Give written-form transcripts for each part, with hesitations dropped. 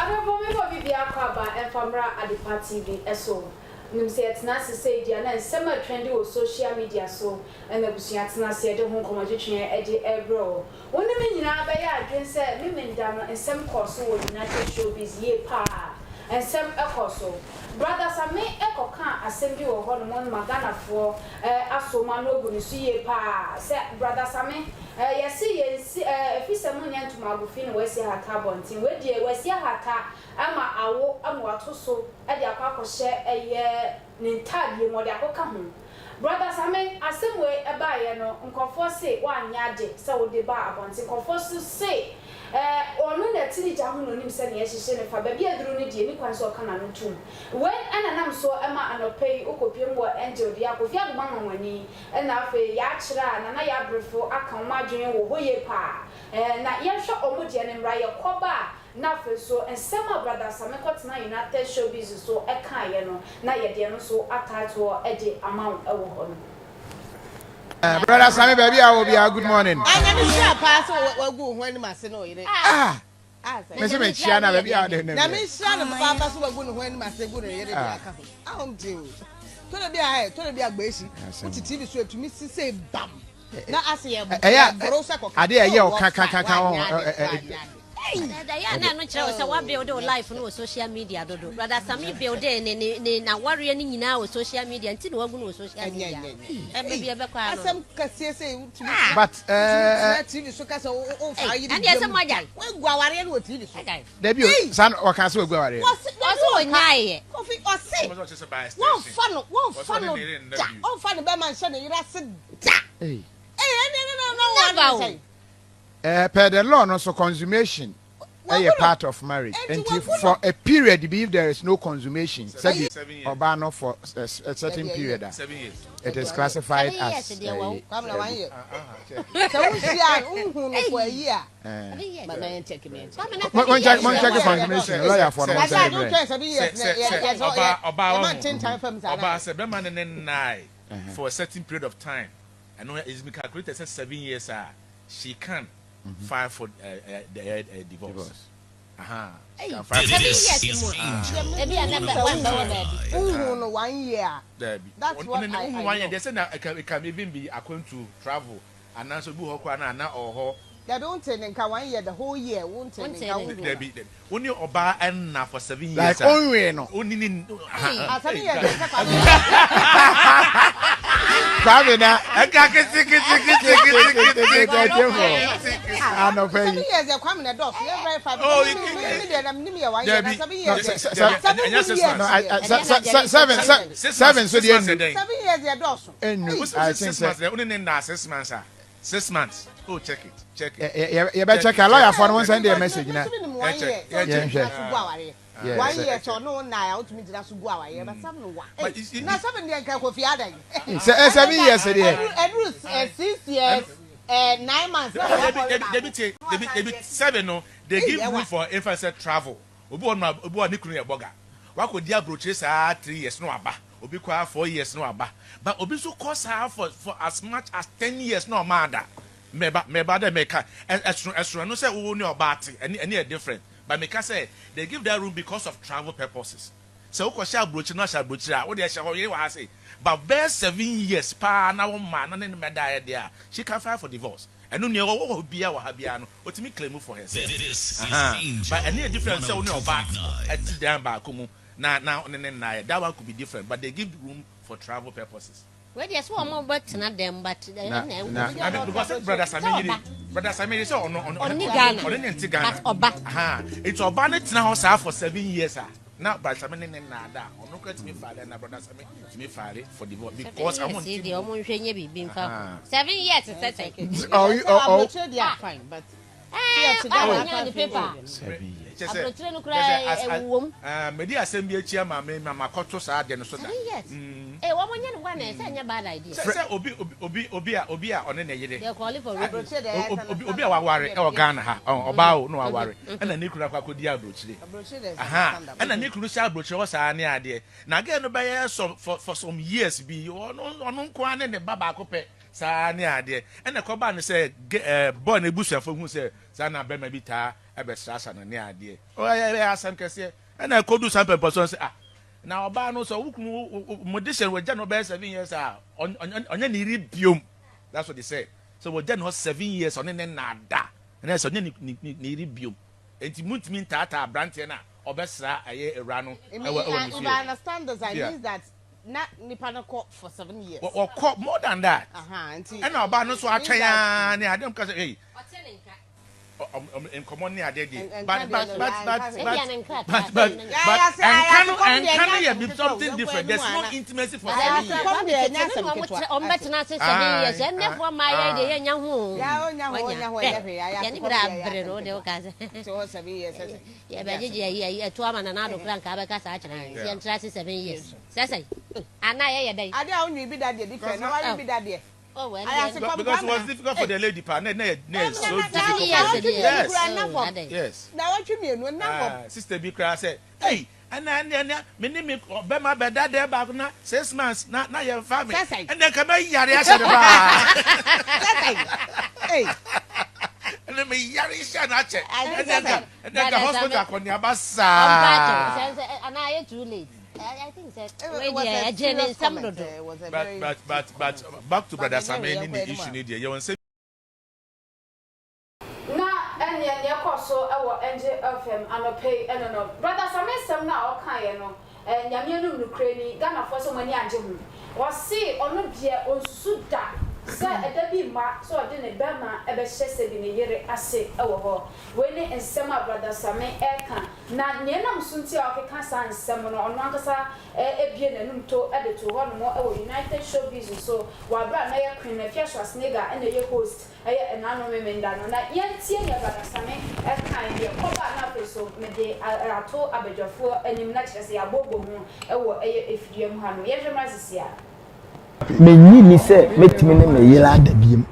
Adabo me go bi akwa Enfamra Adepa TV eso. Nim say etna say dia na nsema trendy o social media so na busua tena se de ho nkomadwetwe e de ebro. Woni me nyina ba ya adwen se me mendam nsem koso wo United Showbiz ye pa. Nsem ekoso. Brother Sammy ekoka asem bi wo ho no mon magana fo asoma no ogu ni so ye pa. Se brother Sammy yesi efisa mu nya ntuma agofi no wasi hata bontin we die wasi hata ama awo amwato so e de akwakohye eye nintadie mo de akoka ho brother Sammy asem we e ba ye no nkofo se wanya ade se wo de ba abontin nkofo se onu na tini ja ho no nim se ne yehye ne fa ba bi aduru ne die ni kwan so kana no tum when ananam so ema anopei okopiem wo angel dia ko fia gba nwanwani na afa ya kira na ya brefo aka madwen wo hoye pa na yehwe omudie ne mra ye koba na afa so ensema brother Sammy kotena United Showbiz so e kan ye no na ye de no so atato e de amount e wo ho no. Brother Sammy, baby, I will be a good morning. I never share pass or go when my son. Mr. Michiana, baby, I don't know. Now, Miss Shannon, Papa, who are going when my son would have I don't do. Told be a basic. Which TV show to me to say bam. Now I say, I dare you, na no kire so wa build life no social media dodo brother Sammy build ne na warrior ni nyina o social media nti no wagu no social media e be be kwa asem kase say but TV so kase o fa yi and yes majan we gwa warrior no TV so debi san o kan so gwa warrior o nyaaye kofi o say won fa no da on fa no be man hye ne yira se da no per the law, no so consummation a part of marriage. And for a period, if there is no consummation, 7 years, or ban for a certain period, 7 years. It is classified as a year. So for a year. But check consummation. Lawyer for the for a certain period of time. I know it's been calculated as 7 years. She can file for divorce. Aha. 7 years more. Maybe I never 1 year. That's what I 1 year. They say that it can even be according to travel. And now so bu hokwa na or they don't tell in 1 year, the whole year won't tell in only oba and na for 7 years. Like only no. Only Probably not. I can't take it. I know. 7 years they're coming a dog. You're very 7 so the 7 years they're dogs. I think 6 months. They only need 6 months. 6 months. Oh, check it. You better check a lawyer for one send a message now. 1 year. 1 year so no na out me that's go away but some no one na 7 years can go fi adan 7 years and 6 years 9 months they 7 no they give room for emphasis travel obi on ni kunu e boga wa ko dia broche sa 3 years no aba obi kwa 4 years no aba but obi so course for as much as 10 years no mada meba da meka esro no say wo ni obate any different. But make us say they give that room because of travel purposes. So we shall broach no shall broach. What they shall hear what say. But bear 7 years pa na woman and then die there. She can file for divorce. And no near what be our habiano. What me claim for herself. But any different so no back at them back now that one could be different. But they give room for travel purposes. Well, yes, one more but not them, but brother Sammy is on Ghana. Oba. It's Obanet now for 7 years. Now, but Sammy and Nada, or no cut me father and brother Sammy to me father for divorce because I want the almost being 7 years. Oh, fine, but the paper. 7 years. Media assembly chairman, Mamma Cotto Sad and so. Yes. A woman, one is a bad idea. Obia on any day. They're calling for Obia worry or Ghana or bow, no worry. And a Nicola could diabroach. Aha, and a Nicola brooch was any idea. Now again, by for some years be on Kwan and the Baba Cope. sa ne ade ene ko ba ne say boy na ebusuafo hu say sa na be ma bi ta ebesrasa na ne ade o ya asem kese ene ko du sample person say na oba no so wukunu modishen we ja no be 7 years onye ni ri biom. That's what they say. So we ja no 7 years on ne na da na so onye ni ri biom enti muntimi tata brante na obesra aye era no if I understand this, I mean that not Nipana court for 7 years. Or court more than that. And our banner so I try and I don't hey. In common near daddy. But can be something different. There's no intimacy for 7 years. Oh, well, because it was difficult for the lady partner. So yes. Now what you mean? Sister Bikra said, hey, and me name me Bema Beda there back now 6 months, not your family. And then come here, hey. And then me Yari Shanache. And then the hospital on your bus. And I too late. I think that but back to brother Sammy in the issue media. You want to say na and ya so our NJFM and pay and no brother Sammy some now okay no nyame no nukreni Ghana for so many anje hu was see ono bia onsuda say edabi ma so ode ne bema ebe hyese bi ne yere ase ewo ho we ne ensem brother Sammy eka na nyenam sunti a okeka san ensem no ono ankasa ebie nanum to ede to ho no mo ewo United Showbiz so wa bra na ye queen na fiaswa snega ene ye host eye enano memenda no na yentie ne brother Sammy eka ye ko ba na peso me de ato abedwafo enim na kyerese abobo hu ewo eye efidiem ha no ye hwema sisia me ni say metimi ne me yela adabiem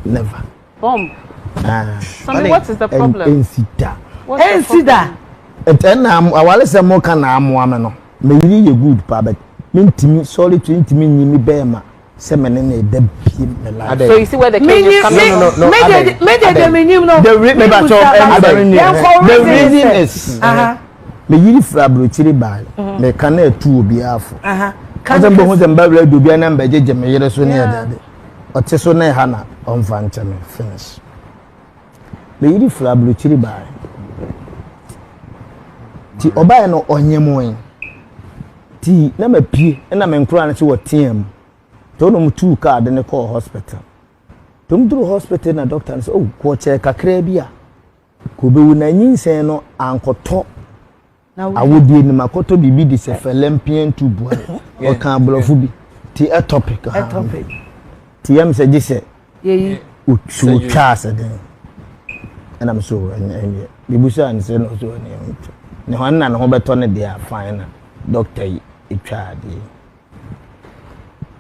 never Sammy, what is the problem? Ensida etena awale se mo kana amo ame no me yiri ye good pa but mentimi sorry to intimi nyimi be ma se me ne adabiem me la. So you see where the case is coming from? No. The reason is me yiri frabro chiri ba me kana etu obi afo kaza mbo hoze mbabla do bia na mbajeje me yere so ne yade ote so na ha na onfa nche me finish me yiri frabro chiri ba ti obaye no onyemoyin ti na mapie na me nkura na che wotiam to no mutu card ne call hospital to mduru hospital na doctor say oh ko che kakra bia ko bewu na nyinsen no ankoto awodie ni makoto bibi di se felempien tubu o kan blofu bi ti a topic ti yam se gise yeyi o twa se den and am so enye bibusa an se no so ne ho na ho beto ne dia fine doctor yi etwa de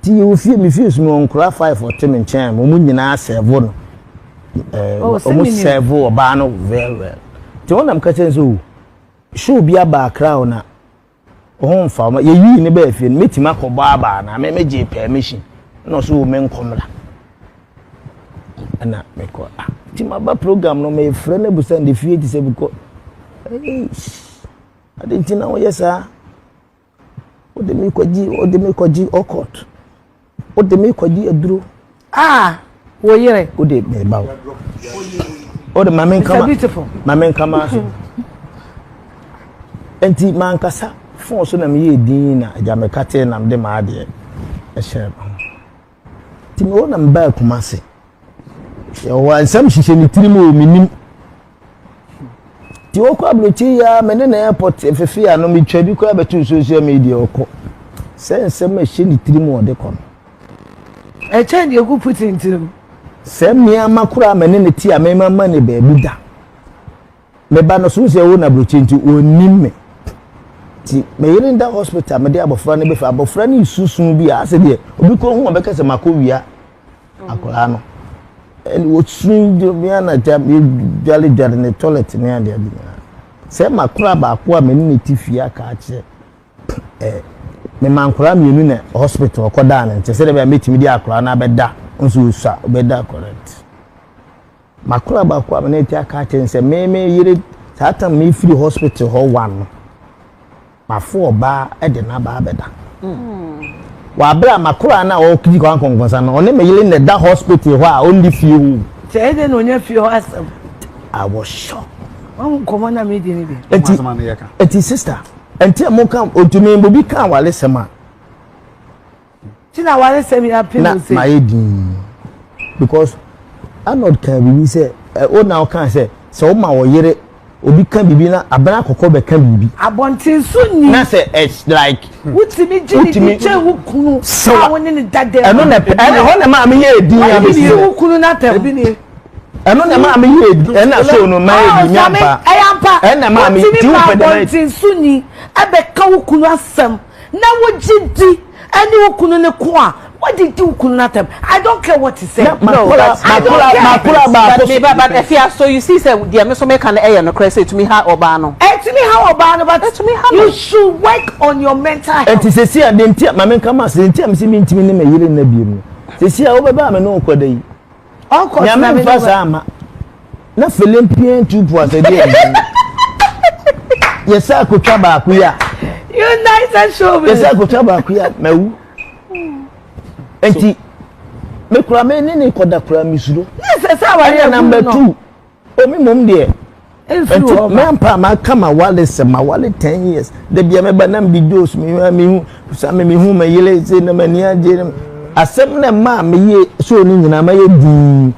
ti o fie mi fie so no nkura 5 for team chen mo nyina serve no o mo serve oba no very well ti wonam ka chen so show bia ba crown na ohun fa ma ye yi ni ba fie metima ko ba na me je permission no so me nkomla ana me ko ti ma ba program no me friend e busa ndi fie ti se buko adenti na o yesa o de me koji okot o de me koji aduro wo yire o de me ba o de mamen kama enti mankasa fon so na me ye din na aja me kate na me de ma ade e share ti me wona mba kumase ye wa nsam hihye ni tirimo minim ti wo kwa blochi ya me ne airport efefe ya no me twa bi kwa betu social media oko nsam hihye ni tirimo ode kono e chen de ku put in tirim sem ya makura me ne ti a me mama ne ba bi da me ba no so se wo na blochi nti onim me ti me yiri nda hospital me de abofra ne be fa abofra ne susun bi a se de obi ko hu obeka se makowia akola no en wo sun de me na jali ne toilet ne ade ade se makura ba ko a me ne ti fia ka ache me mankura mienu na hospital ko da na nte se de be metimi di akura na beda nso usa beda correct makura ba kwa na ti aka chen se me yire satan me free hospital ho one ma fo ba e de na ba beda wa bra makura na o kiji kwa konkonsa na one me yire na da hospital ho a only few say de no nya few asem I was shocked. One common na me di ni bi eti sister enti mo kan otumi bobi kan wale sema tina wale sema ya pin say na my din because anod kan bibi say o na o kan say so ma wo yere obi kan bibi na abana kokko be kan bibi abontin sunni na say it's like wutimi jini che wukunu sa woni ni dade eno na ho na ma me ye din ya bi wukunu na tem bi ni eno na ma me ye ena so no ma ye din yampa ena ma me ti wo pe de abontin sunni ebe ka wukunu asem na wogidi ani wukunu ne ko a what did you kunatem? I don't care what he said. No, but if you so you see say the me so make an no crazy to me how obano. To me how obano but to me how you should work on your mental health. And to say dem tia ma men kama say tia me se me ntimi ne me yire na biemu. Se sia wo beba me no kwada yi. Uncle ya me fa sa ama. Na Philippian 2 plus e dey. Yes akotwa ba ku ya. You nice and show me. Yes akotwa ba ku ya mawu. Enti me kura me ni koda kura misuro yes say number 2 o mi mom de enti me ampa ma kama wale se ma wale 10 years de bia me banam bi dos mi hu sa me hu ma yele se na mani aje asem na ma me ye so ni nyina ma ye du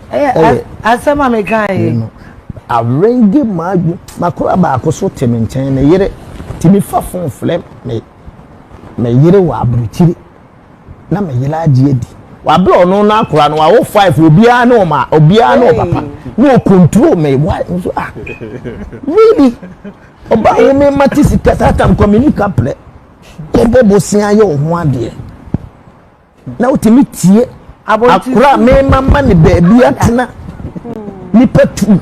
asem me kan arrange ma aju makura ba akoso temi nchen na yere timi fa fon flem me yere wa abruchiri na me yela adi wa blo no na akora no wa 5 obia na ma obia na papa no control me why so really oba wo me matisi kata am communica ple ko bobo sin aye ho ade na utimi tie akora me mama ne baabi atena ni patu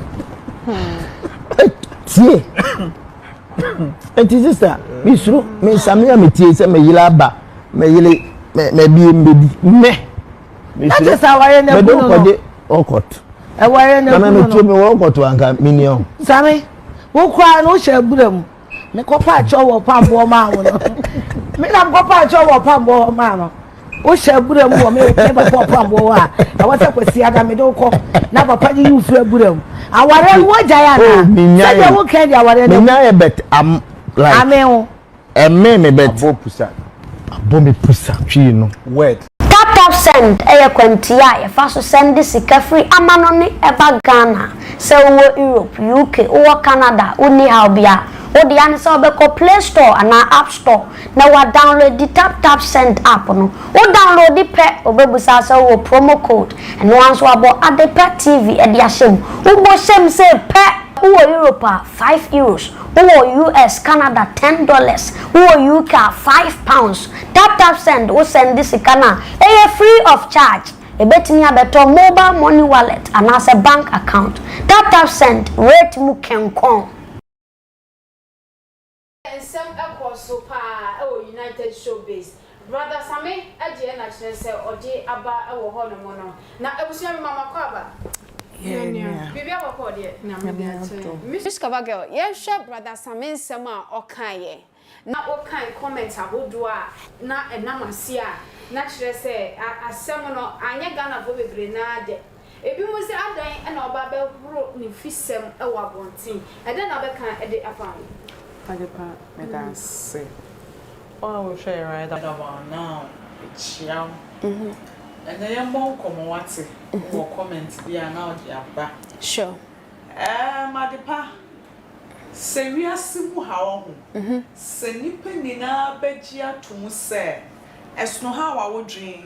tie enti sister mi suru me samia me tie se me yela ba me yele me bi me that is how I know me don ko okot e ware na me tu me wo okot anka minion Sammy wo kwa no she buram me ko pa cho wo pambo ma wo no me na ko pa cho wo pambo ma no wo she buram wo me ke ba pambo wa na wo se kwesi ada me do ko na papa ji yu fura buram aware wo jaya na se de wo ke di aware na me na e bet am like amen me bet abomi pusa twi no word tap send kwantia ya faso send sika free amano ne eba Ghana se wo Europe UK wo Canada oni how bia o de an se obeko Play Store ana App Store na wa download the tap send app no o download the pe obebusa se wo promo code and once wa bo Adepa TV e dia shem wo bo shem se pe wo Europe €5 wo US Canada $10 wo UK £5 tap send wo send this kana free of charge e betimi abeto mobile money wallet and as a bank account tap send rate mu kenkon ensem ekwoso pa United Showbiz brother Sammy aje na chere se odi aba ewo ho no mo no na ebusia mi mama kwa aba bibi aba kwa odi na Miss Kabagel share brother Sammy nsema okaye na okan comment abodo a na enamase a na chere se asem no anya Ghana bo bebre na de ebi mo se adan na oba be huro ni fisem ewo abontin ede na be kan ede afam Adepa medase oh we share right about now chiam and then more come what or comment there now the aba sure Adepa se wi asimu hawo ho se nipa nyina bagia tum se esno ha wa wo dwen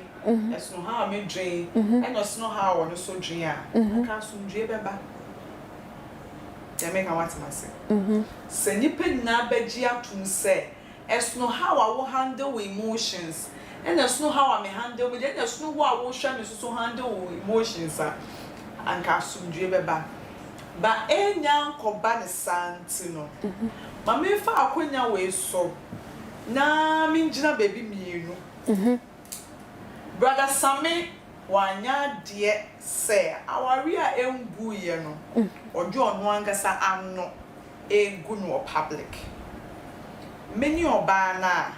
esno ha me dwen and esno ha wo no so dwen a ka so dwen beba make what say se nipa nyina bagia tum se esno ha wa wo handle emotions and esno ha wa me handle me and esno wa wo hwa me so handle emotions and ka so dwen beba ba enya nkoba ne santi no ma me fa akonya we so na me ngina baby mi mienu brother Sammy wanya de say awari a embu ye no ojo ono angasa anno egu no public many oba na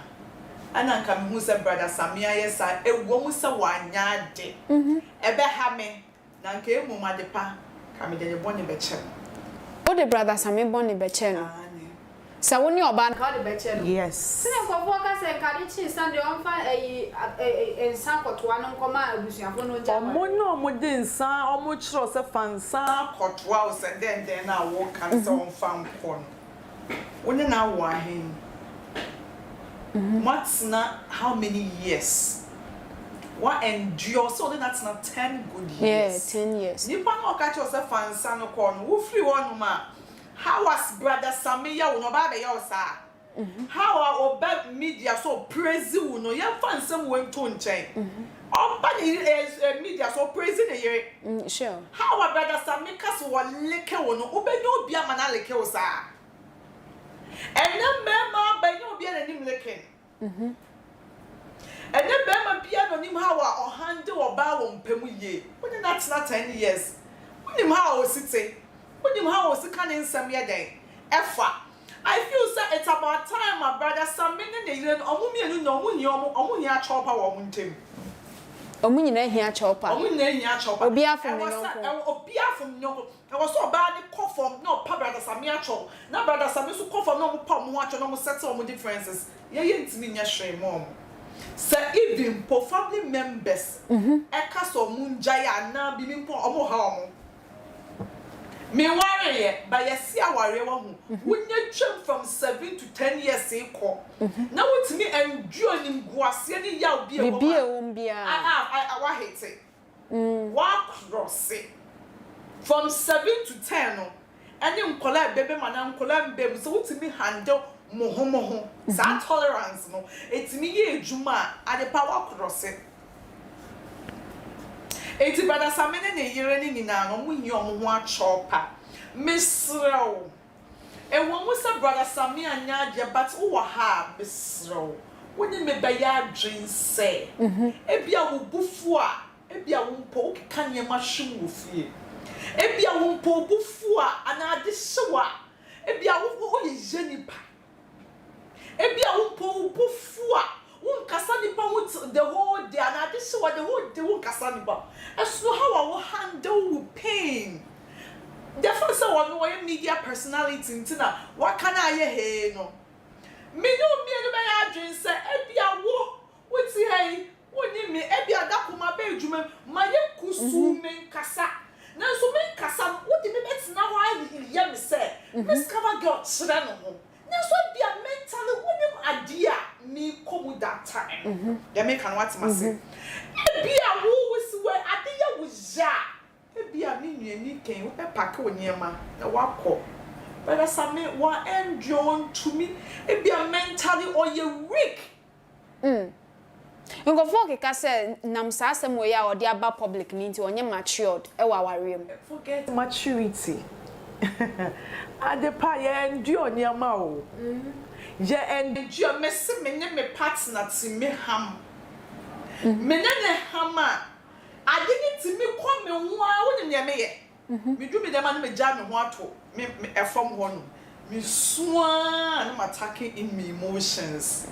ananka me hu say brother Sammy ayesa ewo mu say wanya de ebe ha me na nka emu madepa ka me de boni be che o de brother Sammy boni be che no sa woni oba na de be che no yes sine ko fo ka se ka de chi Sunday on fa ensan kotoa no nkoma abusuafo no nja omo no omo de nsan omo chiro se fansan kotoa o se den na wo kan se on fa nko no woni na wo ahen what's not how many years what endure so that's not 10 good years 10 years you pan o ka che o se fansan no ko no wo free one ma how was brother Sammy ya wo no ba be ya o sa how are oba media so praise you no ya fansam went to nchen oba the media so praise na yere sure how are brother Sammy ka so leke wo no obenye obi ama na leke wo sa ene mema benye obi na nim leke ene mema bia no nim how are o handle oba wo mpemu ye woni that's not 10 years woni how o site woni how o sika ne nsam ye den efa I feel say it's about time my brother Sammy ne yire omo mienu no omo hia chopa wo mo ntem omo nyina hia chopa obi afom nyonko e was so bad conform no pa brother Sammy acho na brother Sammy so conform no mo pa mo acho no mo settle mo differences ye ntimi nya hwe mom say even po family members e ka so mo nja ya na bi mi po omo ha omo me worry ye by yesi aware wa hu wonye twem from 7 to 10 years e ko na wotimi endure ni guase ni ya obi e bibie won bia wa hate wa cross from 7 to 10 no any nkola bebe mana nkola mbem so wotimi handle moho sa tolerance no etimi ye ejuma ade power cross eti brother Sammy ne yire ni nyina no munyi omo ho achopa misrew e wo mu se brother Sammy anya de but wo ha misrew woni me be ya adwen se e bia wo bufu a e bia wo mpo keka ne ma hwem wo fie e bia wo mpo bufu a ana de hyewa e bia wo ye jenipa e bia wo mpo bufu a unkasa nipa the whole day and I just what the whole day unkasa nipa as to how I will handle with pain the first one no media personality ntina what can I hear no me no be adwin say ebia wo wuti hey woni me ebia da kuma be adwuma maye kusu me nkasa na so me nkasa wodi me betina ho aye me say miss cover girl chira no ho na so bia mentally wonim adia me come that time they make an what must say bia wo wisi we adia wo ja bia me nuani ken wo pack oniema na wakọ brother Sammy wa endure to me bia mentally or you weak ngofo ke ka say nam sa asem we ya odi aba public ni nti onye matured e wa warem forget maturity adepa ye endure oniema o ye endure me se me ne me partner ti me ham me ne ham a ade ni ti me ko me ho a woni ne me ye me du me dem an me ja me ho ato me efom ho no me suan na attacking in me emotions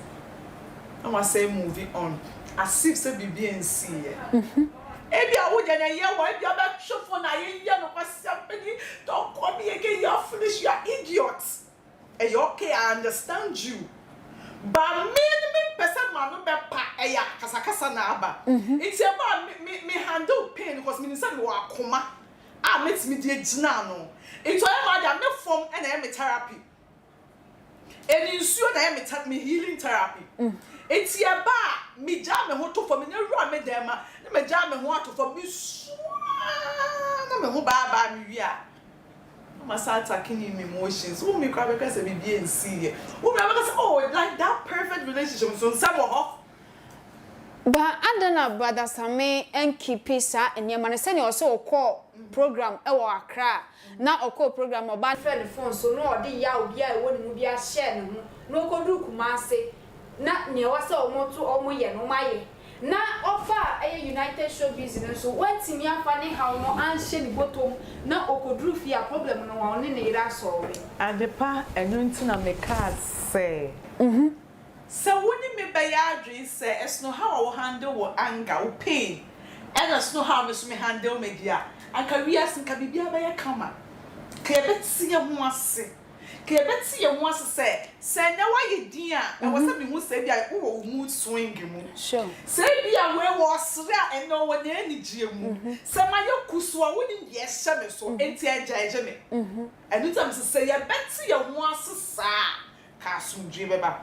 I must say moving on as if say BBNC ebi awo jana ye wa ebi aba shofo na ye no kwasiapeni don't call me again you are foolish you are idiot and you okay I understand you but me person man no be pa eya kasa na aba it's about me handle pain because me say me wa akoma make me dey gina no it's all about me form and me therapy and ensure that me healing therapy it's about me jam me ho to for me na ru me dem ma me jam me ho ato for me na me ho ba me wi a ma start attacking him emotions who me cry because me be and see who me because oh like that perfect relationship so some of ba adana brother Sammy and keep sa enyama ne sene also call program e wo Accra na okọ program oba friend phone so no odi ya obi a e woni mu bia share ne ho no kodu Kumase na ne wa se omo to omo ye no maye na ofa United Showbiz no so wantimi afa ne hawo no anhye ni botom na okodru fi a problem no wa ne ne ira solve adepa enu ntina me card say so woni me be ya adwin say esno how I handle wo anger wo pain and esno how me handle me dia anka wias nka bibia ba ya kama ka ebeti ye ho ase ka ebeti ye ho ase say na wa ye din a e wo say me hu say bia wo mood swing mu sure say bia we wo sere a eno wo na anigye mu say ma ye kuso a woni ye hye me so enti agyaje me enu tam say ye beti ye ho ase saa ka asumdwe beba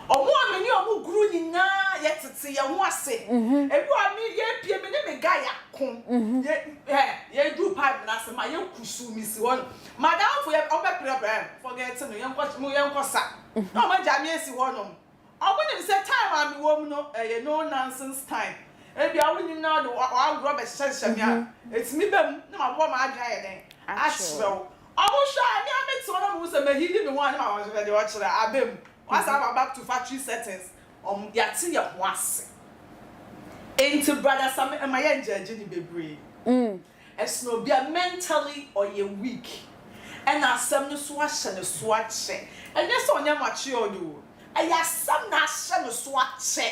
omo ameni omo guru nyina ye tete ye ho ase ebi ami ye pie me ne me ga ya kon ye do pipe na se ma ye kusu mi si won madam for ye obe problem forget no ye nkosa no ma jami esi wonom omo ne se time ami wo mu no ye no nonsense time ebi awuni na do wa gro be hye me a etimi bam na ma bo ma adwa ye den achrew omo sha ni ameti wonom wo se ma hidi me one ma wo se de wo kire abem once I'm back to factory settings, yati ya wase. Enti brother Sammy, am I enjoying ni bebre? Es no be mentally or ye weak. And asem no swashe no swache. And yes on ya mature do. Aya sam na ashe no swache.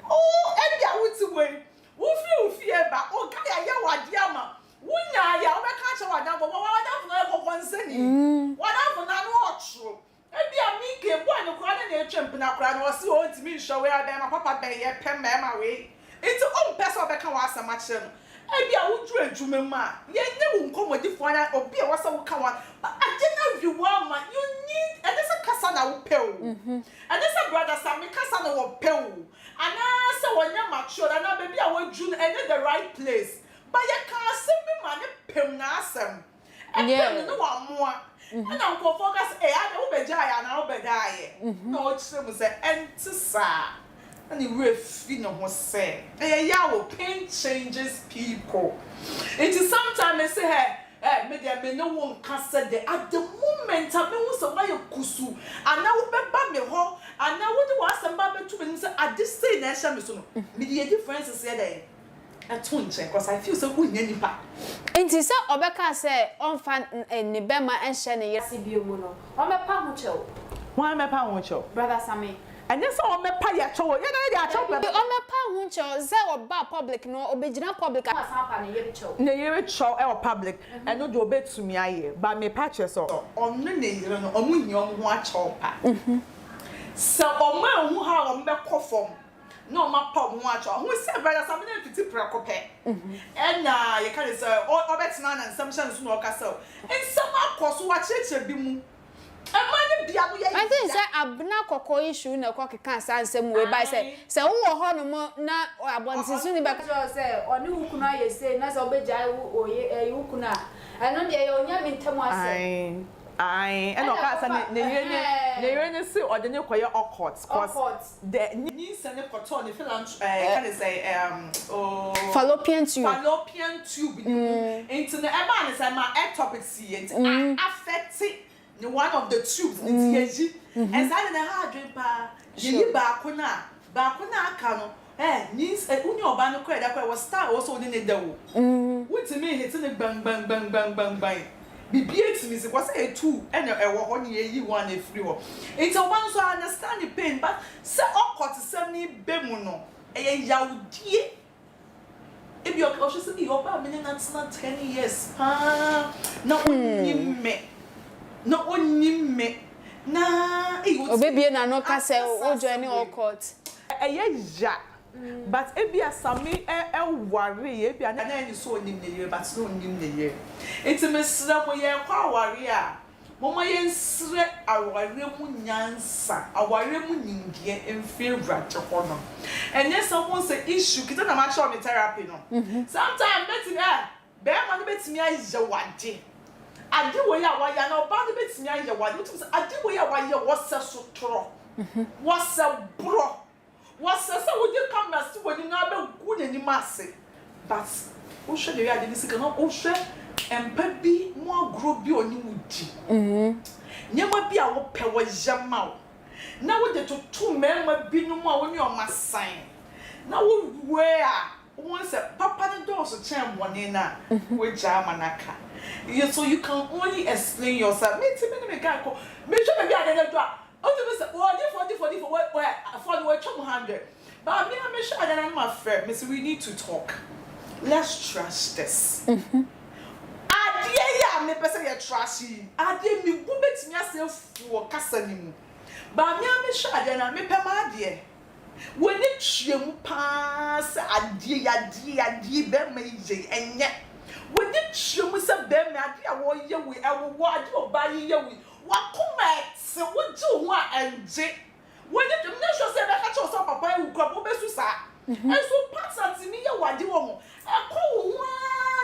Oh, ebi a wuti we. Wofi eba. O ka ya wade ama. Wunya ya obeka che wade ama. Wade na e kokonseni. Wade na no otro. Ebi amike boy no kwa na etwem na kwa na osi o ntimi nhwe we ada na papa be ye pem ma we enti o mpesa obeka wa asama kire no ebi a wudru adwuma ma ye nye wo nkomodifo na obi a wasa wo ka wa agena wiwa ma you need and this kasa na wo pe o and this brother Sammy kasa na wo pe o ana se wonya mature na baby a wodru and the right place but ye kan asem bi ma ne pem na asem e no wa moa and I'm focus I know be jaya na be die no chim say enti sa and the ref no ho say yawo pain changes people it is sometimes say me no one can say the at the moment I me who say why kusu and now be ba me ho and now what do asem ba be to me say at this say na sha me so no me the difference say there because I feel so good nipa enti se obeka se onfa ne bema enhye ne yesi biemu no o mepa ho chew why mepa ho chew brother Sammy and yes o mepa ya chew ye na ya chew o mepa ho chew se oba public no obegina public asampa ne yeri chew e o public and no do obetumi aye ba mepa che so onno ne yere no omu nyi omu ho a chew pa se omu hu ha o mbe kofom no ma pop mo acho who say brother Sammy na fiti prekope na ye can say o betina na nsam shan so no okasa nsam akoso wa cheche bi mu amane bia no ye I think say abna kokko issue na kokeka sansem we by say wo ho no mo na abontisu ni baka say oni hukunu aye say na say obegya oye hukunu a eno de ye onya mintamu ase I and okasa ne see or the koye occult cause the ni sene koto ne can say fallopian tube into the eba ne say ma ectopic see it affect one of the tubes into yeji and say na ha adwen pa ye ba ko na aka no ni unyi oba no kweda kwa was star also ne dawo wutimi hit ne bang bibie timi se kwase etu ene ewo ho ne yi one free ho it oban so understand the pain but se okot sem ni bemu no yawdie ebi o hwe se bi oba me na tsena 10 years na onyime na obebie na no ka se o join okot ya but ebia Sammy worry ebia na any so onim ne ye but no onim ne ye intimesra mo ye kwa worry a mama ye nsre aware mu nyansa aware mu nyindie emfevra chekono enye someone say issue kita na ma show me therapy no sometimes betimi be ma no betimi aye wade ade wo ya wa ya na oba no betimi aye wade utum say ade wo ya wa ye wo se so toro wo se bro was say would you come as to when you know good any masse but who should you have this can no share and pebi mo grow bi oni wudi nyema bi a wo pe wo yama Now with the two men might be no more when you're my sign. Now where once a papa the doors a champ one in with Jamanaka. So you can only explain yourself. Me to me guy call. Make sure maybe I didn't drop. Oh, this is for what 200. But I mean, I'm sure that I'm my friend. Miss, we need to talk. Let's trust this. Yeah, me person you trashy. Ade me bu betimi asef wo kasa ni mu. Ba me am sure ade na me pema ade. When it twem pass ade ade be ma ije enye. When it twem se be me ade a wo ye we ewo ade oba ye we. Wa kuma se wo ji ho a enje. When it me sure say be ka cho so papa e ukra bo be su sa. Enso pass ati mi ye wade wo mo. E ko wo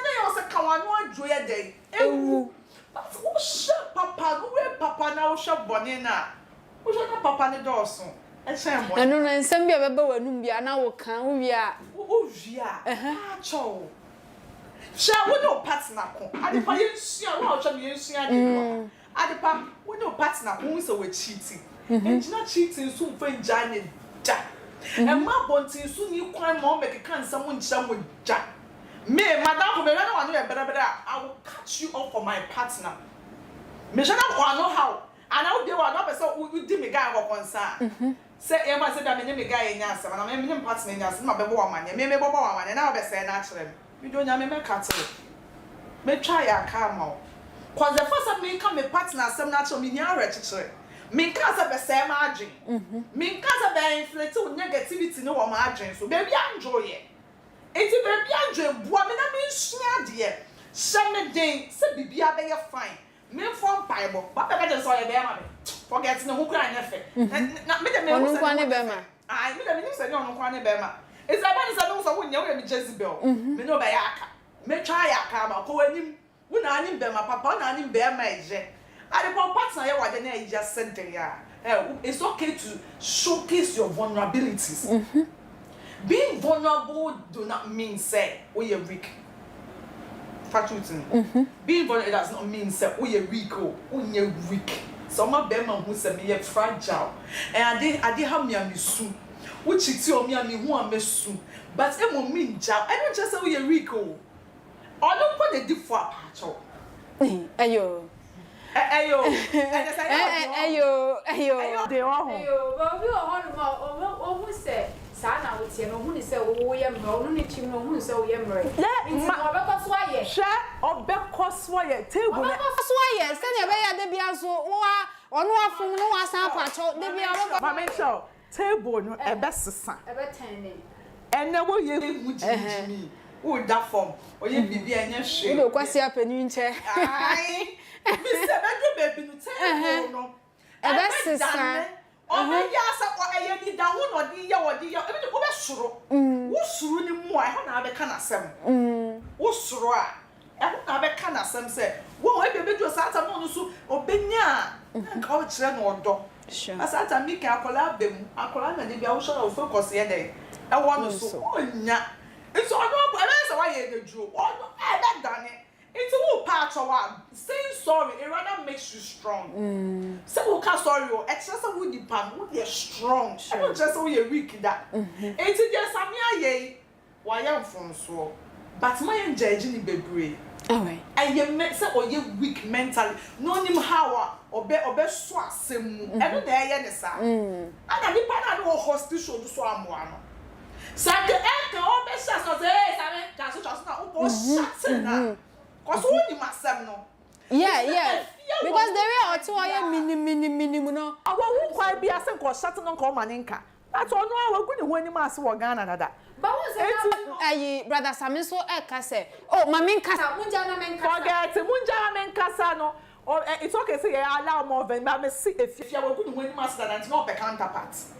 I was a Kawano Joya day. Ewu. But who shall papa? Who will papa now shall bonina? Who shall papa the Dawson? And Sam, I know, and some be a boy, Numbia now can we are. Oh, yeah. Cho. Shall we no partner? I didn't see a watch of you see. I depart. We no partner who is away cheating. And not cheating soon for Janet Jack. And my bonty soon you quite more make a can someone some with Jack. Me, madam, I will cut you off for my partner. Me, I know how. And I will be one of us who did me guy or concern. Say, Emma said, I'm a guy in Yassa, and I'm a partner in Yassa, my woman, and maybe woman, and I'll be saying naturally. You don't have me cattle. Me try a calm out. Because the first of me come a partner, some natural me near register. Me cause of the same margin. Me cause of the inflated negativity no margin. So, baby, I enjoy it. It's a baby Andre, woman, I mean, snare, Sammy Dane, said Bibia, they are fine. Men from Bible, but I just saw a bear, forgetting who crying effect. Not me, the man who Bema. I mean, the minister, no one Bema. It's a man, I know, when you're in Jezebel. Me no Bayaka. Me try a camera, go in him. When I need Bema, Papa, I need Bear Major. I don't partner what the name just said there. It's okay to showcase your vulnerabilities. Being vulnerable do not mean say we are weak. Being vulnerable does not mean say we are weak or we are weak. Some of them who say me are fragile. And I did have me a misu. Which is your me and me who are misu. But it won't mean job. I don't just say we are weak or don't put the different part. Ayo. Ayo. They are home. But we are home. Who said? Sana with you, who is a William Brown, who is a William Ray. Let me sway, share or back cost sway, table. Sway, send a way at the Biazo or no from no Asapacho, the Biazo. Mamma show, table, a best son, a better and now you would me. Who that form, or you be a new shade, or what's your penny chair? Mr. Baby, table, a best son. Oh, yes, I did that one or the year or the year. I mean, what's true? What's true anymore? I don't have a can of some. What's true? I don't have a can of some say. Well, I be to Santa Monusu or Benya and call children or dog. Sure. As I make a collab them, I call them and the ocean of focus here day. I want to so. Oh, yeah. It's all about why you drew. Oh, I done it. It's a little part of what saying sorry, it rather makes you strong. Say, okay, sorry, it's just a woody pan, you're strong. I don't just say you're weak that. It's just a mere why I'm from so. But my judging the baby. Alright. And you make say or you weak mentally. No name how or be swat sim. I don't dare yenisa. And I depend on hostage show to swam one. Said the echo, all best as I say, that's just not shut. Because who you must have no. Yeah. Because there are two mini no. I won't quite be a single shutting on Comaninka. That's all no, we're going to win him as well, Ghana. But what's it? Brother Sammy so say, oh, Mamma Casa, forget Munjana Casano. Or it's okay, say I allow more than Mamma see if you were going to win master and not the counterparts.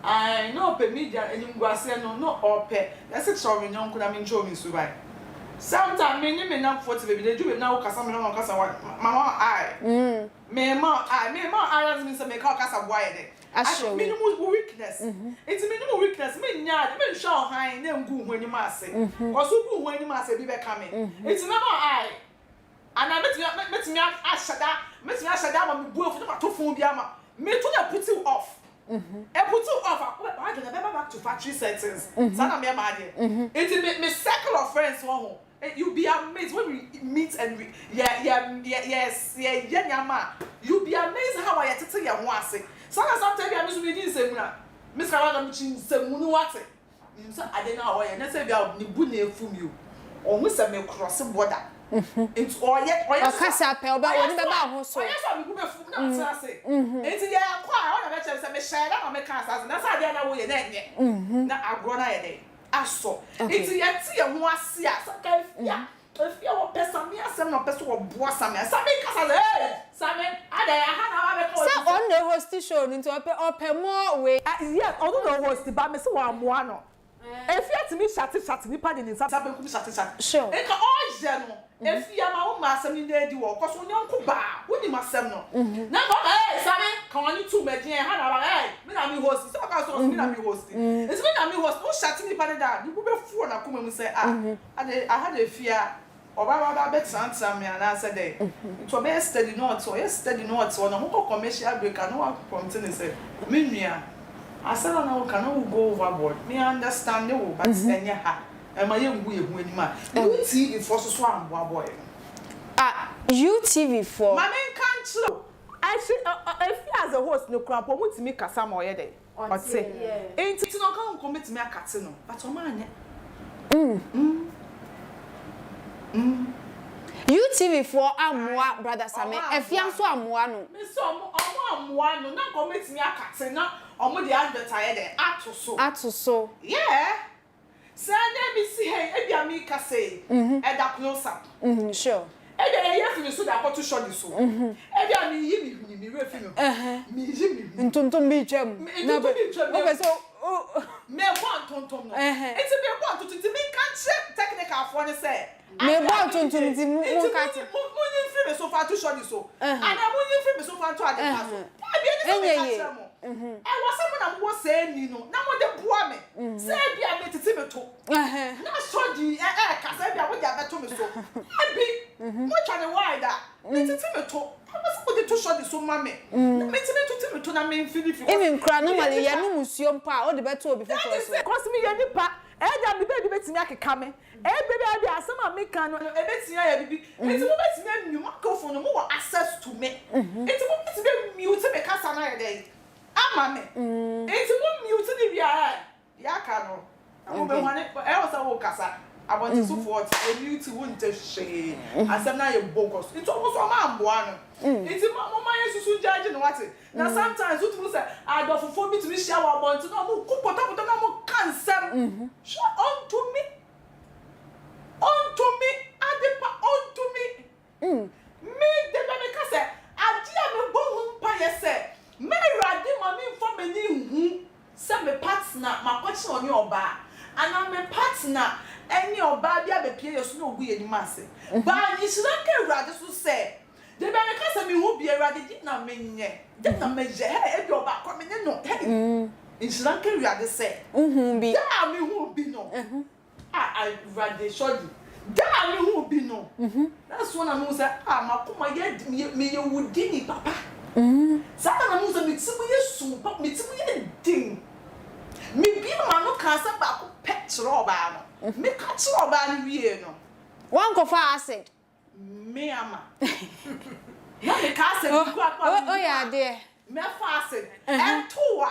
I know per media and you no or pay. That's it, sorry, no, could I mean, show me survive. Sometimes me not 40 baby they do it now cause I'm not cause mama I me ma I as me say me call cause why there minimum weakness it's minimum weakness me nya me show high na ngu hu anyim ase cause ngu hu anyim ase bi be come it's never I and I met me ashada ma me buofu na to fun bi ama me to put you off. I put you off. I can never back to factory settings. Sana me mad. It me circle of friends one. You be amazed when we meet and yes, you be amazed how I tell you one say. Sometimes I miss me this same na. Miss Kawada mchin same munu wate. So I don't know how I na say be a ni bu na efum you. O mu say me cross border. It's oye kasa pe oba woni be ba ho so. Oye so me bu be fum na say. Enti ya kwa I want to say me share na me kan say na say dey na wo ye na enye. Na agro na ye dey. Aso. Enti ya ti ye ho ase a so ka fia. If you want person me asem no person wo boa Sammy. Sammy kasa le. Sammy ada ya ha na wa be call. Say on the host show into open more way. Yes, although the host ba me say wa moa no. If you to me chat ni pa ni nsa be ku chat. Sure. E ka o je no. If you ma wo ma asem ni na di wo cause won yanko ba. Woni ma asem no. Na go Sammy kan wani tu me din ha na ba me na me host. So ka so me na me host. It's me na me host. O chat ni pa da. Ni bu be fu na kuma mu say I had a fear. Oba be transfer me and answer there. To be steady note or steady note or no commercial break and no continue say me nua. I said no can go overboard. Me understand you but enya ha. E ma ye ngu ehu anima. UTV for so am boy. UTV for. Ma men kan chiro. I should if you as a host no krampo mutimi kasa ma oye dey. But say enti no kan commit me akate no. But o ma anya. UTV for amwa brother Sammy efia so amwa no me so amwa no na commit me akate na omo dey advertise dey ato so yeah say na me see hey e bia me ka say e da close up sure e dey here fi so da to show so e bia me yi me refi no me yi me ntontom bi twam na be so me want tontom no it's be want to me can check technical for ne say me want tontom ti mu kat mo yin free me so far to show so and I mo yin free me so far to ade pass e be any so me catch mo e was some na mo say ni no na mo de boa me say bia me titi me to na show di ka say bia mo dia beto me so e bi mo twa ne wide da me titi me to I was put to show the so mama me titi me to na me finish even kra normally ya no museum pa o de beto obi for so cause me ya nipa eja me baby betimi akeka me baby abi asema me kan no ebetimi ya bibi enti mo betimi mu microphone mo wa access to me enti mo betimi mute me kasa na ya dey ama me enti mo mute ni bia ya ka no mo be hwane e wo sa wo kasa about so forth e mute won te hwe asem na ye bogus enti mo so ma amboa no enti mo ma yesusu judge no wate na sometimes you say adofofo bitimi share wa bonti no mo kupota na mo kansem show unto me adepa unto me me de me ka say adia me bo hu pa ye say me rade ma me fo me ni hu say me partner makochi oni oba ana me partner any oba bia be pie yesu no ogu ye ni mase ba ni shiraka rade so say de be me ka say me hu bia rade di na me nye de na me je e bi oba ko me ne no shiraka rade say bi da me hu bi no I rade shodi da me hu bi no that's one I know say makoma ye me ye wudi ni papa sata na know say me timu ye su pa me timu ye ding me bi ma no ka say ba ko petro ba no me ka tro ba ni wie no one go for acid me ama na me ka say ku akwa oh yeah there me for acid and toa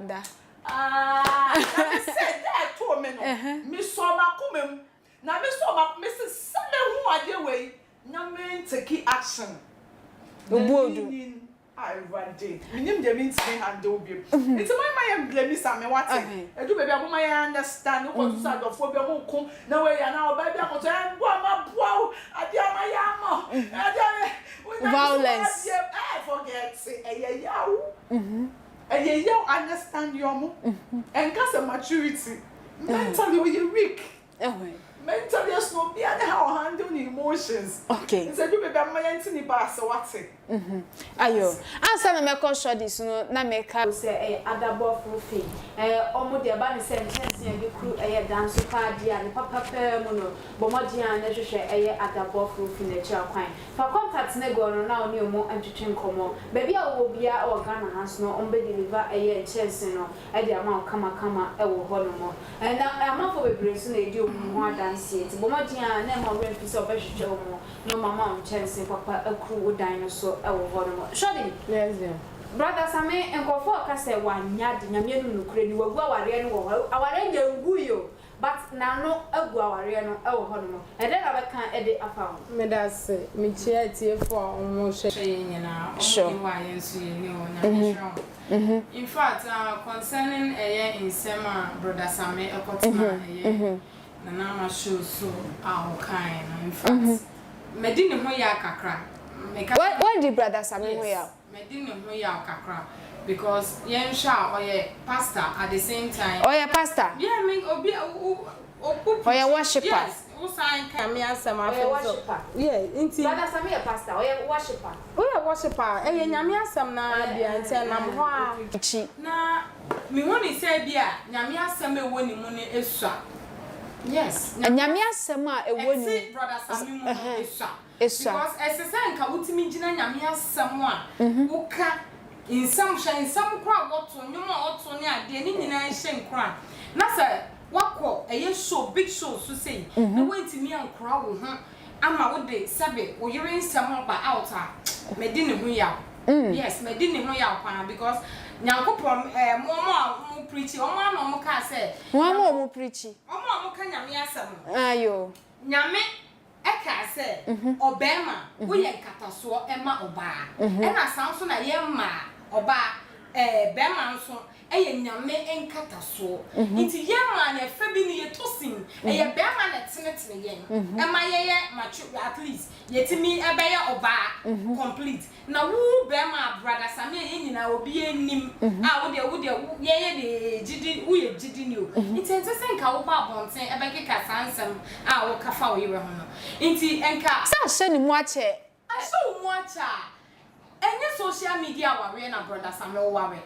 da na me say that to me no me so makomam na me so me say same hu ade we na me take action obuodu I rade minim de means me handle bi it's my blame Sammy what edu baby aboma ya understand ko to say adofo bi mo ko na we ya na oba bi akoto en bo ama boa ade ama ya mo ade violence forget say you understand your mo and cause of maturity mentally we weak mentally no be and how handle the emotions. Okay. Instead you be my entity pass what it. Ayo. Answer me call short this no na me ka say adabo frufi. Omo de aba ne sentence e be kru dance party and papa mu no. Bomodia na hwehwe adabo frufi na chi akwan. Fa contact na go no na oni omo antwetwe nkomo. Baby a wo bia o Ghana has no ombe deliver chance no. E de ama kama e wo ho no mo. Na ama for bebre so na edi omo ho dance it. Bomodia na ma we pise obehwehwe omo. No mama chance papa akru wo dan no so e wo ho no mo. Shodi. Yes. Brother Sammy enkofo ka say wanya de nyame no nukure ni wagu aware no wo aware nya nguyo but na no agu aware no e wo ho no e de na be kan e de afa me da se me chia tie fo omo hwe nyina omo wa yensu ye ni o in fact concerning insema brother Sammy ekotema na na ma show so kind in fact medini ho ya kakra what did brother Sammy ho ya medini ho ya kakra because yen sha oye pastor at the same time oye pastor yeah me obi oye worshiper yes who sign come here some worshiper yeah inti brother Sammy pastor oye worshiper nyame asem na bia ntia na ho a chi na me woni say bia nyame asem e woni mu ne esua yes nyame asem a e woni brother Sammy mu esua esua because esese nka wutimi gina nyame asem a wuka insam kwa woto nyoma woto ne ade ni nyina hye nkra na se wakọ show big show so say na wantimi ankra wo ho ama wo de sabe wo yere nsam ba out a medini ho yaw yes medini ho yaw pa because nyankopom mo preach o mo na mo ka say mo preach o mo ka nyame asem ayo nyame eka say obema wo ye nkataso ema oba e na sanso na ye ma oba bema nso eye nyame enkataso nti ye ma na fa bi ni ye tosin eye bema na tenetene ye ema ye mature at least yetimi ebeye oba complete na wu bema brother Sammy ye nyina obi enim a wo de ye de gidi wo ye gidi ni o nti ensese nka wo ba bonten ebeke ka sansem a wo kafa wo yere ho no nti enka sa hye ni mu ache aso mu acha enye social media ware na brother Sammy ware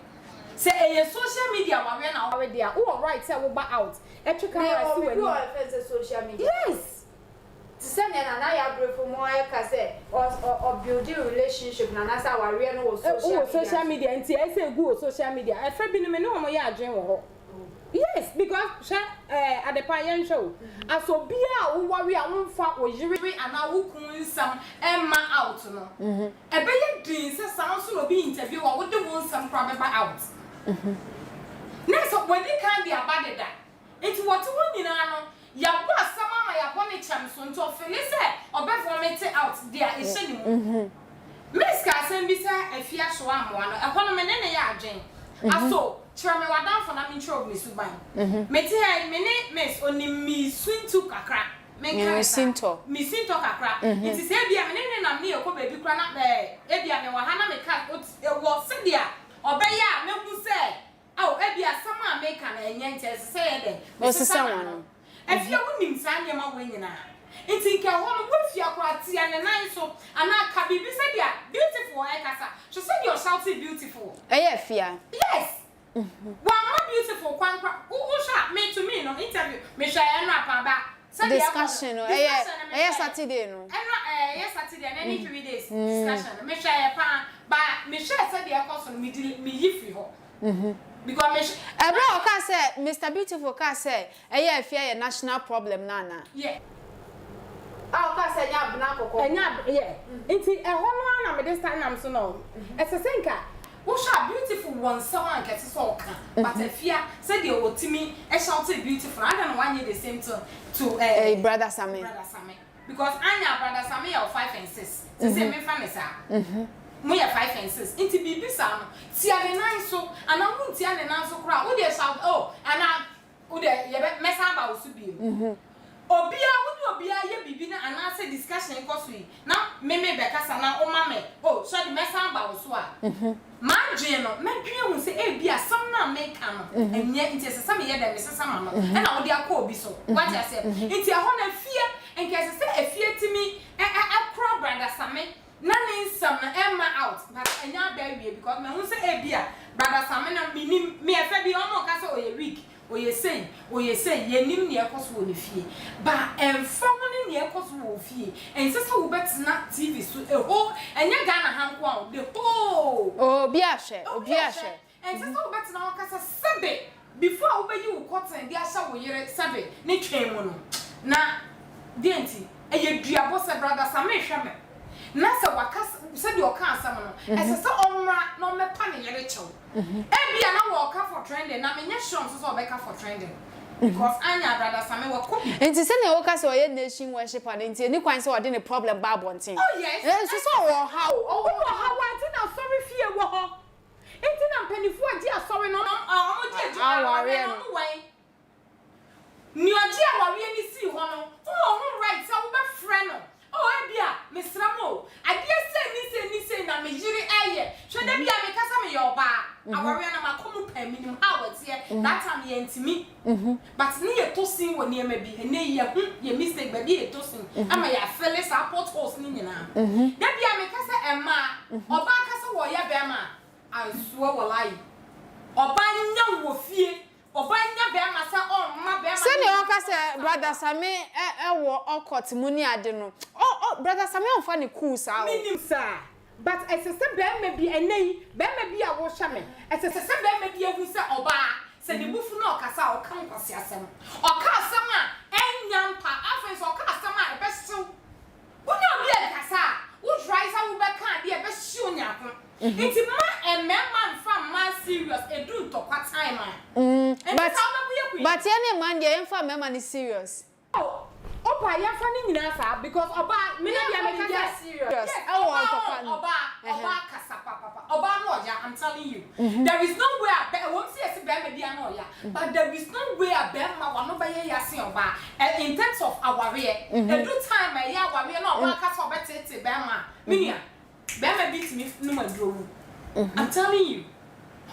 say eye social media ware na ware dia wo right say wo ba out etwe camera si wani we social media yes send na ya brefo mo ya ka say or build relationship na na sa ware no wo social media nti e say go social media e fa bi no me no mo ya adwen wo ho yes because at the pioneer show aso bia wo ware a wo mfa wo yiri ana wo kun nsam emma out no e be ye din say sound no be interview wo de wo nsam kra be ba out next when they can be abaded that it what one nyina no ya bo asama ma ya bo ne cham so nto fele say obefo me te out there e hye ni mu miss ka asem bi say afia so amoa no e ho no me ne ya adwen aso chira me wadan for na me chiro me suban me ti ha me ne miss oni mi swintu kakra me sinto kakra it is e bia me ne na me e ko baby kra na e bia me wa ha na me ka e wo se dia obeya me hu se aw e bia sama me ka na enye nte se ye de o se se wano afia wonim sa ne ma wo nyina iti nke ho no wo fia kwa tia ne nan so ana ka bibi se dia beautiful e kasa so se dia shouting beautiful fia yes one more beautiful kwankwa who sha me to me no interview me share na pa ba discussion no Saturday no yes Saturday and any 3 days discussion me share pa ba me share say dia course no me yifi ho because me bro ka say Mr Beautiful ka say fia national problem nana yeah ka say nya bna kokko yeah nti ho no na me this time am so no esesenka wo sha beautiful one someone get so ka but afia say dey otimi e shout beautiful I don't want you the same to brother Sammy because anya brother Sammy are 5 and 6 say me fa me sa we are 5 and 6 inti bibi sa no tia ne nan so ana hu tia ne nan so kra wo dey shout oh ana wo dey ye mesa ba wo so bi obia ye bibi na anase discussion koso yi na me bekasa na o mame oh so the mesa ba wo so a madwe no madwe hu se e bia sam na make am enye nti se sam ye da me sesa ma no e na wo de akọ obi so what I say nti ho na fie enke se efie timi akro brother Sammy na ne nsam na emma out but enya ba wie because me hu se e bia brother Sammy na minim me efa bi o mo ka se o ye weak oye say yenim ne ekoso wo ne fie ba enfam ne ne ekoso wo fie ense se wo betina TV so eho enye Ghana hanko a de obi ahwe ense se wo betina wo kasa sebe before wo beyi wo cotton de ahya wo yere sebe ne twen mu no na denti eye duabo se brother Sammy hweme na se wakasa se de oka asam no ese se omra na omepa ne yere chew ebia na wo ka for trending na menye sure so obeka for trending because anya brother Sammy wo ko enti se ne wo ka se oye nation worship and enti ni kwan se wo de ne problem ba bonten oh yes so wo how enti na sorry fie wo ho enti na mpanifu agi asori no mo di agi no wen ni agi aware ni si ho no wo right so wo be friend no oh ebia mesramo ade ni se na me yiri eye hwe da bia me kasa me yoba aware na makomu pa minim how wetie that time ye ntimi but ni ye tosin wo ne ma bi ene ye mistake ba bi ye tosin ama ya fele support host ni nyina da bia me kasa emma oba kasa wo ya be ma ansuo wo lai oba nya wo fie obanya be ma sa on ma be ma se ne o ka se brother Sammy wo okot mu ni ade no brother Sammy on fa ne cool sa minim sa but esese be ma bi enei be ma bi a wo hwa me esese be ma bi ehu se oba se ne bufu na okasa o kan kwase asem oka asem a enya mpa afa so oka asem a ebe hyew woni obi e kasa wo try sa wo be kan de ebe hyew nyako iti ma emema mfa ma serious edu to kwa time but any man dey mfa mema ni serious opa ya fa ni nyina fa because oba me na bia me ka serious I want to pan oba kasa papa oba no oya I'm telling you there is no way I won't see ese be bia no oya but there is no way I be ma wa no ba ye ya se oba in terms of aware edu time e ya aware na oba kasa obetete be ma minia be ma beat me no ma dro I'm telling you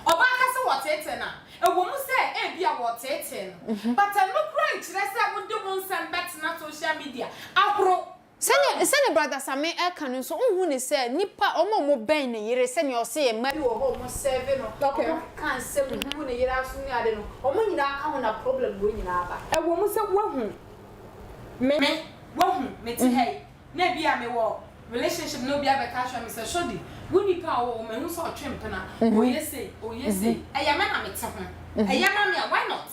oba kasa what tete na ewo mu se e bia what tete but no crunch re se wo de mo nsem bet na social media akro sene brother Sammy e kan so unhu ne se nipa omo ben ne yire se ne o se e ma wo ho mo serve no okay kan se mu ne yire aso ni ade no omo nyina aka ho na problem wo nyina aba ewo mu se wo hu me ti hey na bia me wo relationship no bia be ka me se shodi woni pa wo me hu so twempena oye say eya me na me te ho eya ma me why not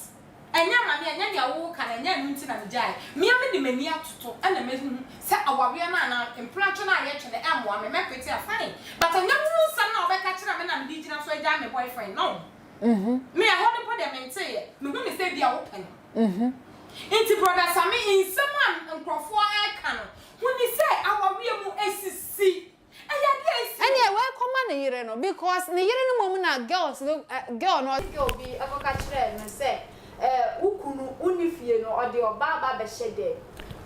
enya ma me enya dia wo ka na enya nu nti na me jai me am de mani atoto na me hu se awawe na implantation na ye twene amwa me kwete fine but enya hu sa na obeka kira me na me di gina so eja me boyfriend no me a hold up dem nte ye me hu me say bia wo pen inti brother Sammy in someone nkrofo e ka no woni say awawe mu esisi anya we come na yire no because ne yire no mom na girls no girl no obi akoka kire no say ukunu unifie no ode oba ba be hyede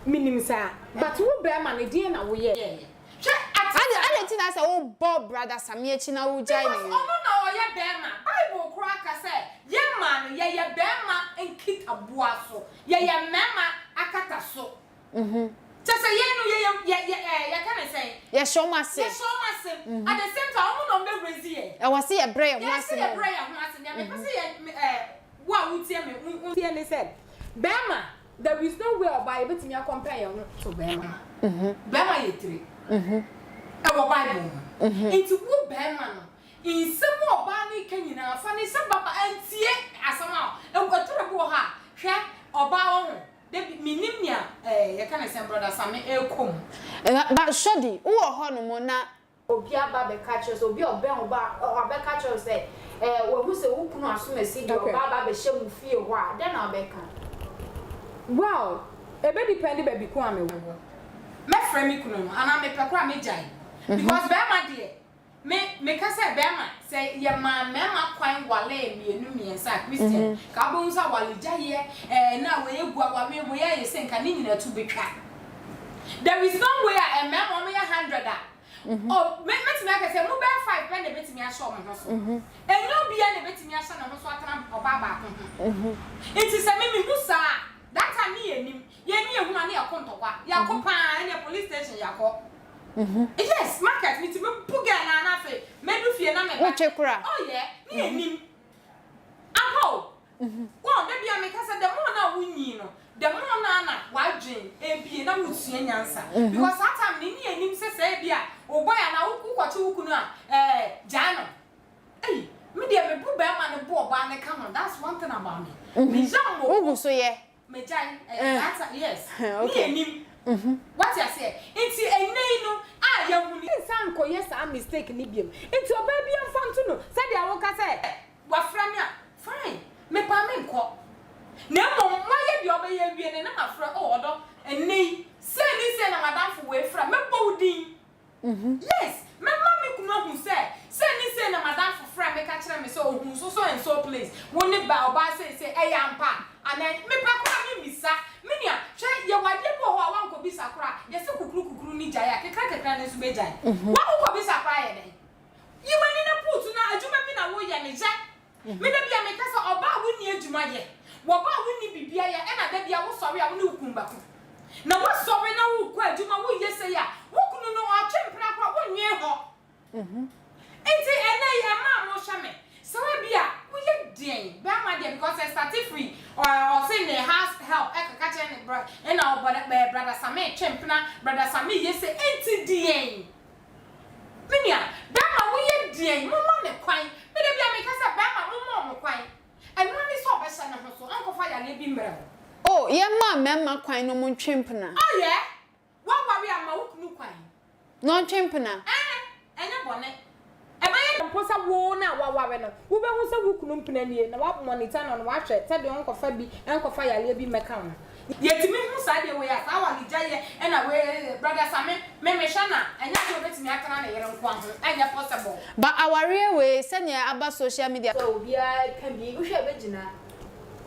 minim sa but wo be ma ne die na wo ye ade tina say wo bob brother Sammy echi na wo jai ne ono na wo ye be ma bible kura ka say ye ma no ye be ma enkita boa so ye mema akata so just say ye can say ye show mase at the same time ono no be raise ye e wase ye prayer ho ase ye prayer ho ase me pese ye wa wutie me said bema there is no way oba betimi compare you to bema bema ye three e wo bible into wo bema no in some oba ni kanyina fa ni some baba antie asama e wo tere bo ha hwe oba wo ho de minim nya ye kana say brother Sammy e kom but shodi wo ho no mo na obi aba be catch us obi oben oba oba catch us say we hu se wo kunu asomasi de oba aba be hye mu fie ho a de na obe kan wow e be depend baby ku am wo me frame kunu no ana me pekura me jai because be ma de me ka say bema say ye ma mema kwan wale mienu miensa Christian ka bo nsa wale jaye na we egua wa we ye say nka ni nyina tu betwa. There is no way a mema me 100 oh me ka say mo be 5 pen de betimi a show mo so enyo bia na betimi a sha na mo so atana oba ba ko nti say me husa that time ni enim ye ni ehuma na yakontokwa yakopa na police station yakọ. Yes, market me to puga na afi. Me do fie na me. Oh yeah, ni enim. Apo. Well, dey bia me ka say the more na wunyi no, the more na wadwen ebie na wusua nyansa. Because that time ni enim say bia, oboy na ukwachi ukunu a jano. Hey, me dey me bu ba ma ne bo oba ne ka no. That's one thing about me. Me jam mo. Ogu so ye. Me jai. That's yes. Ni enim. What you say? It's a name, ah, young Sanko, yes, I'm mistaken. It's your baby and fun to know. Said the Awoka say, what from ya? Fine. Me pa me ko. No, why you obey you and I'm afraid order and nay. Say this and madam for way from me body. Yes, my mammy could not who said, send this and madam for friend, make catch them so and so place. Won't it bow by say, I am pa, and then me pa me, sir. Minia, try your wife for one could be sakura. Yes, kukuru ni jaya, kekra nesu beja. Wa ko be sakura ye. You went in a put na aduma bi na wo ye ne ja. Me na bia me kasa oba wo ni aduma ye. Wo ba wo ni bibia ye e na da bia wo sori a wo ni ukumba ko. Na wo sori na wo kwa aduma wo ye se ya. Wo kunu no a twempra kwa wo nwe ho. Enti ena ye ma no hwa me. So bia wo ye den. Be ma dey because I started free or say the house help e ka catch any brother and our brother Sammy twempna brother Sammy ye say enti den. Minia, be ma wo ye den mo ma ne kwan. Me dey bia me kasa be ma mo mo kwan. And when is so be say na ho so anko fa ya na bi mmerɛ. Oh, ye ma mema kwan no mo twempna. Oh yeah. Wa worry am ma wo kunu kwan. No twempna. Enya bone. Mposa wo na wawawe no wo be hu se wo kunu mpena nie na wa monitor no wa hwɛ se de onkofa bi enkofa yale bi meka ho yetimi hu sa de we ya sa wa ni jaye e na we brother Sammy me hwa na enya ko betimi akana na yere nko ho enya possible ba aware we senya aba social media so bia kan bi wo hwɛ begina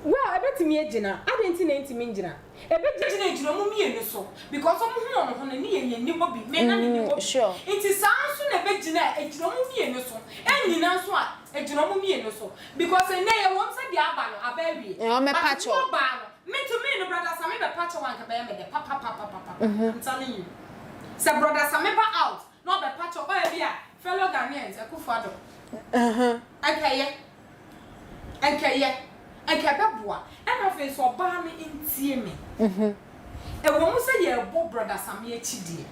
well ebetimi agina adenti na ntimi ngina ebegina mu mienu so because omo hu no ho na ni ye ni mo bi me na ni mo sure iti sanso na ebegina ejina mu mienu so enyina so a ejina mu mienu so because na ye won se dia aba no aba wi e me patcho me to me no brother Sammy be patcho wan ka be me de papa I'm telling you say brother Sammy ba out no be patcho o e bia fellow Ghanaians Akufo-Addo okay Akabeboa and of his or barney in Tiemi. A woman say, yeah, Bob brother Sammy Chidi.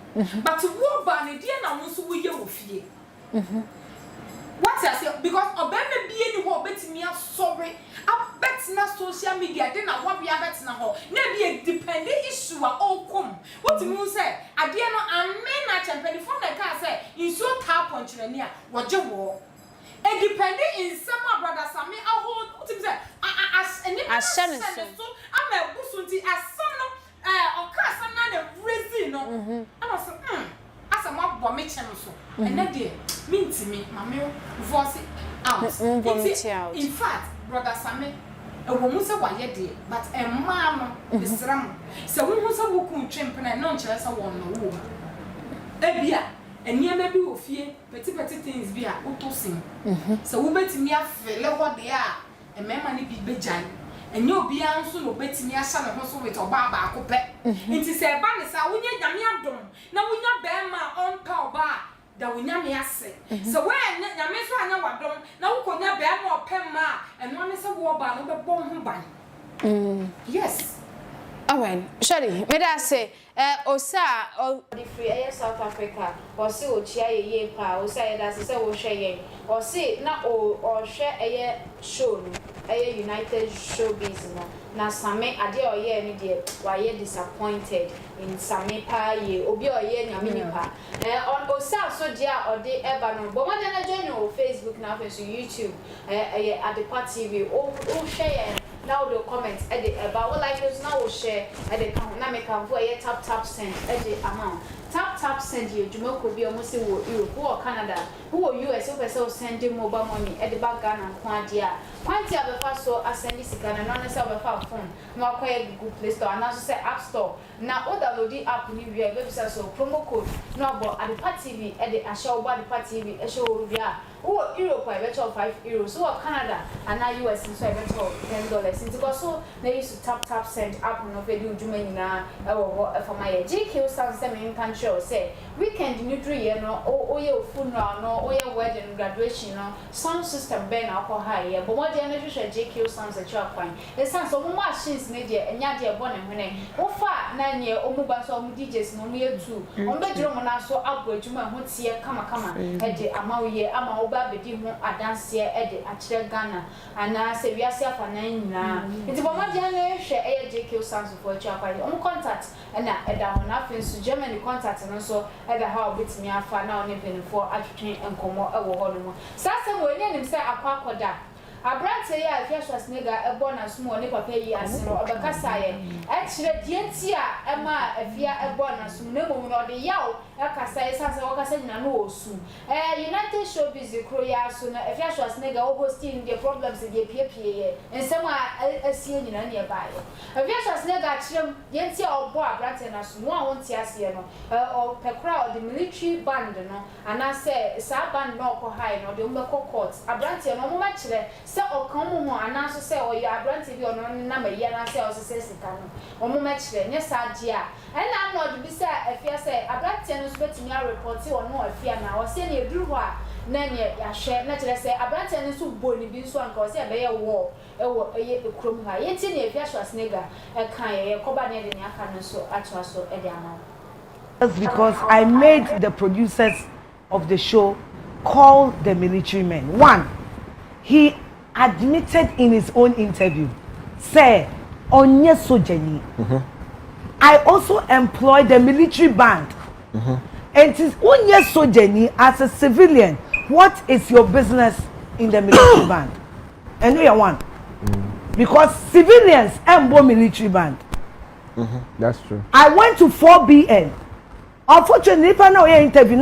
But to walk barney, dear, now also we you fear. What's I say? Because a baby be anywhere betting me, sorry. I bet na social media, then I want be a bet now. Maybe a dependent issue are all come. What do you say? I dare not, I may not champion from the car say, in so car punch near what you war. A dependent in some brother Sammy, I hold what him say. As I'm a busunti as some or cast another reason. No, I was as a mob bomb so. And that day, mean to me, my meal voice out. In fact, brother Sammy, a woman said, why ye did, but a mamma is ram. So we was a woman champion and non chess a woman. A beer. And near maybe we fear petty things be a autosing. So we bet me a fellow what they are, and my money be bejan. And you'll be answered no bet me a son of hustle with a baba cope. It is a banner, we need Yamia dome. Now we not bear my own power bar that we not say. So when Yamis I know what dome, now we could not bear more pen ma, and one is a war bar, no bomb ban. Yes. All right, Shari, may I say, Osa, or the free South Africa, or see what chia ye pa, or say that's a say share, or see not or share a show, a United Showbiz. Now, Sammy, I dear or ye any dear, why ye disappointed in Sammy pa ye, or be or ye Naminipa. On Osa, so dear or de Ebano, but what then I join your Facebook now, so YouTube, at the party TV, all share. Now the comments about what like us now share at the now make a tap send at the amount tap send you Jumoko be almost Europe or Canada, who US over sending mobile money at the back Ghana Quantia. Quantia the first so I send this Ghana and honest over phone. No quiet Google Play Store and also say App Store. Now all download the app new year website so promo code no but at the Party TV at the Ashaw Body Party TV a show yeah. Oh, Europe, I bet €5. So Canada and now US so I bet $10. It's because so they used to tap send up no video Jumena for my GQ sounds semi country say weekend nutri no oh your funeral no oh your wedding graduation no sound system ben alcohol high but what the energy GQ sounds a chop fine. The sounds of machines media and yadia bonnet when oh far 9 year omuba so DJs no me too on bedroom and so upward to my hood see come at the amouye ama bedi ho adanse e de akire Ghana ana se wiase afa nan nyina nti boma dia na hwe e JQ Sounds for Chapali on contact na e da ho na fe so Germany contact no so e da ha obetimi afa na on even for atwetwen enkomo e wo ho no mo sasa mo nya nim se akwakoda abrante ya afiaswas nega ebo na sumo ne papa yi ase no obekasa ye e kire dienti a ema afia ebo na sumo ne mo no de yawo e kasa ye sansa wakasa nyina no osu United Showbiz kro ya so na afiaswas nega o hosting the problems de piepie ye ensem a asie nyina ne ba ye afiaswas nega kirem dienti a obo abrante na sumo a wonti ase no o pekra o the military band no ana se sa band no ko high no de mbeko court abrante no mo ma kire se okan mo anaso se oyo abrante bi ono na ma ya na se o se sika no omo ma kire nye sadia na no de bi se afia se abrante no so betimi a report ono afia na o se na eduru ho a na nye ya hwe na kire se abrante no so boni bi so anka o se be ye wo ewo eye ekrom ha ye ti na afia Schwarzenegger e kan ye koba na de ne aka no so atwa so e de ama. That's because I made the producers of the show call the military men. One, he admitted in his own interview, say, onye sojani. I also employ the military band. And it is onye sojani as a civilian. What is your business in the military band? And we are one. Because civilians embo military band. That's true. I went to 4BN. Unfortunately, if I know your interview,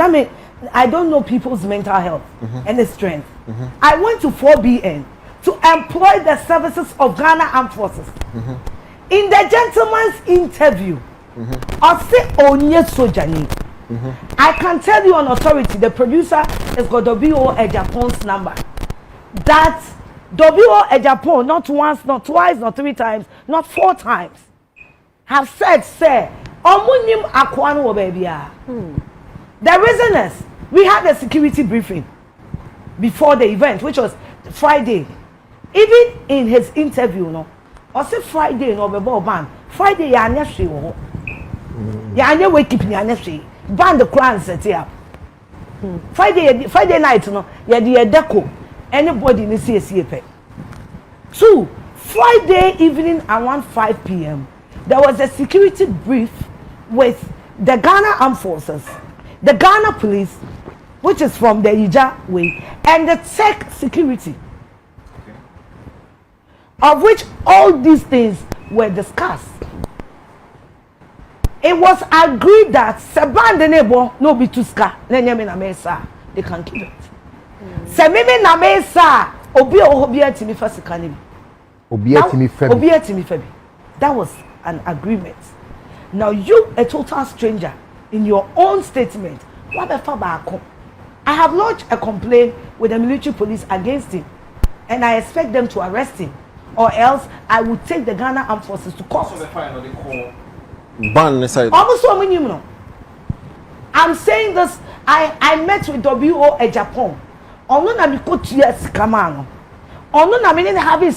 I don't know people's mental health and the strength. I went to 4BN to employ the services of Ghana Armed Forces. In the gentleman's interview, I say onye sojani. I can tell you on authority, the producer has got W.O. Ejapon's number. That W.O. Ejapon, not once, not twice, not 3 times, not 4 times, have said, say, omunim akwano wo babia. The reason is, we had a security briefing before the event, which was Friday. Even in his interview, no, I said Friday, no, ban. Friday, ya anya she wo. Ya anya wake up, ya anya she. Ban the crown set here. Friday night, no, ya the deco. Anybody ni see pay. 2, Friday evening around 5 p.m. there was a security brief with the Ghana Armed Forces, the Ghana Police, which is from the Ija way, and the Tech Security, of which all these things were discussed. It was agreed that Seban the neighbor no be tuska, they can keep it. Semimi na mesa obi atimi fasikani. Obi atimi febi. That was an agreement. Now you, a total stranger, in your own statement, I have lodged a complaint with the military police against him, and I expect them to arrest him, or else I will take the Ghana Armed Forces to court. I'm saying this. I met with W.O. Ejapon. Ono na mi ko tia sika ma no. Ono na me ne have